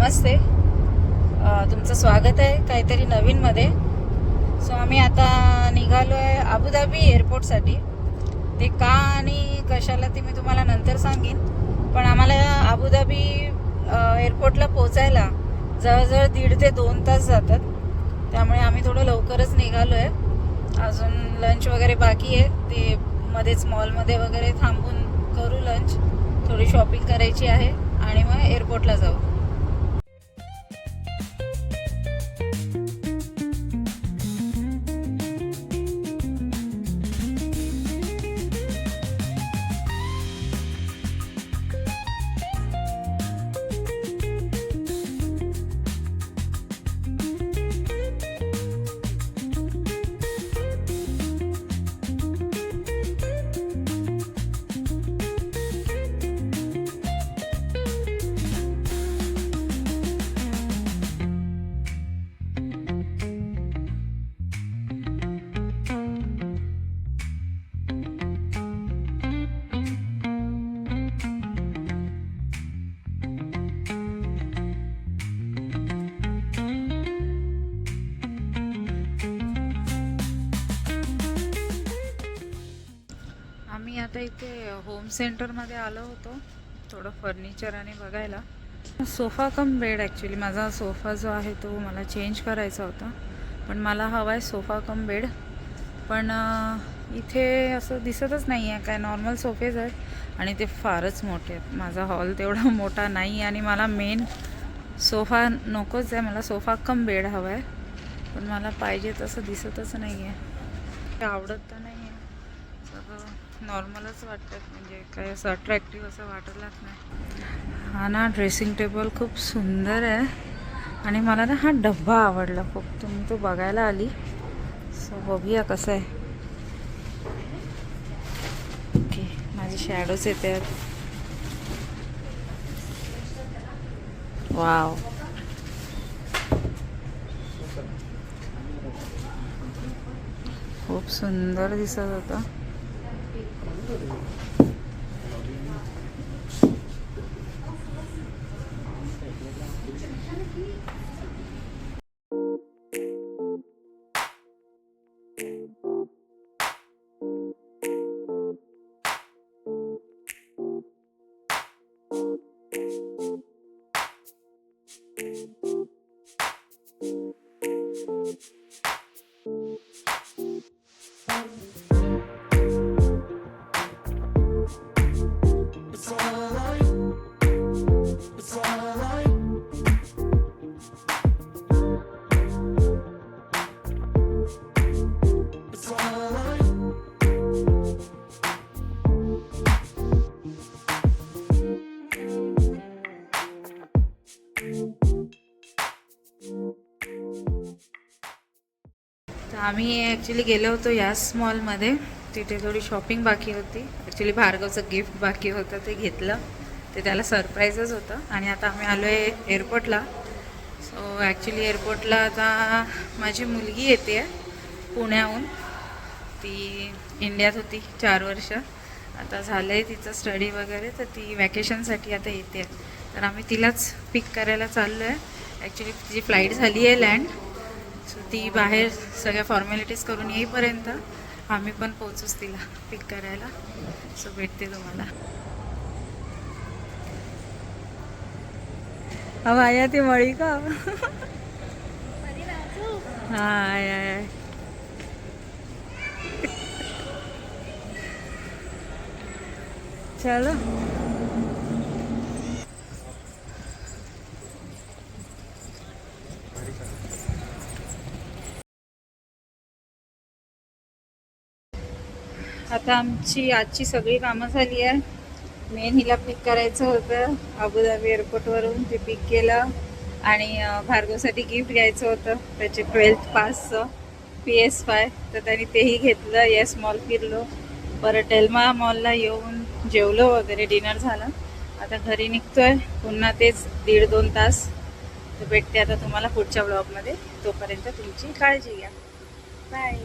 नमस्ते. तुमचं स्वागत आहे काहीतरी नवीनमध्ये. सो आम्ही आता निघालो आहे अबुधाबी एअरपोर्टसाठी. ते का आणि कशाला ते मी तुम्हाला नंतर सांगेन. पण आम्हाला अबुधाबी एअरपोर्टला पोचायला जवळजवळ 1.5 ते 2 तास जातात. त्यामुळे आम्ही थोडं लवकरच निघालो आहे. अजून लंच वगैरे बाकी आहे. ते मध्येच मॉलमध्ये वगैरे थांबून करू लंच. थोडी शॉपिंग करायची आहे आणि मग एअरपोर्टला जाऊ. आम्ही आता इथे होम सेंटरमध्ये आलो होतो थोडं फर्निचर आणि बघायला. Sofa cum bed. ॲक्च्युली माझा सोफा जो आहे तो मला चेंज करायचा होता, पण मला हवा आहे सोफा कम बेड. पण इथे असं दिसतच नाही आहे. काय नॉर्मल सोफेज आहेत आणि ते फारच मोठे आहेत. माझा हॉल तेवढा मोठा नाही आहे आणि मला मेन सोफा नकोच आहे. मला सोफा कम बेड हवा आहे, पण मला पाहिजे तसं दिसतच नाही आहे. ते आवडत तर नाही आहे. सगळं नॉर्मलच वाटतं, म्हणजे काय असं अट्रॅक्टिव्ह असं वाटतच नाही. हा ना ड्रेसिंग टेबल खूप सुंदर आहे आणि मला ना हा डब्बा आवडला खूप. तुम्ही तो बघायला आली, सो बघूया कसं आहे. ओके, माझे शॅडोज येते आहेत. वाव, खूप सुंदर दिसत होता. आम्ही ॲक्च्युली गेलो होतो यास मॉलमध्ये. तिथे थोडी शॉपिंग बाकी होती. ॲक्च्युली भार्गवचं गिफ्ट बाकी होतं, ते घेतलं. ते त्याला सरप्राईजच होतं. आणि आता आम्ही आलो आहे एअरपोर्टला. सो ॲक्च्युली एअरपोर्टला आता माझी मुलगी येते आहे पुण्याहून. ती इंडियात होती 4 वर्ष. आता झालं आहे तिचं स्टडी वगैरे, तर ती वॅकेशनसाठी आता येते. तर आम्ही तिलाच पिक करायला चाललो आहे. ॲक्च्युली तिची फ्लाईट झाली आहे लँड. सो ती बाहेर सगळ्या फॉर्मॅलिटीज करून येईपर्यंत आम्ही पण पोचूच तिला पिक करायला. सो भेटते तुम्हाला. अब आया ती मळी का? हाँ आय. चलो आता आमची आजची सगळी कामं झाली आहे. मेन हिला पिक करायचं होतं अबुधाबी एअरपोर्टवरून. ते पिक केलं आणि भार्गवसाठी गिफ्ट घ्यायचं होतं, त्याचे 12th पासचं PS5. तर त्यांनी तेही घेतलं. येस मॉल फिरलो, परत एल्मा मॉलला येऊन जेवलो वगैरे, डिनर झालं. आता घरी निघतोय पुन्हा तेच 1.5-2 तास. तर भेटते आता तुम्हाला पुढच्या ब्लॉगमध्ये. तोपर्यंत तुमची काळजी घ्या. बाय.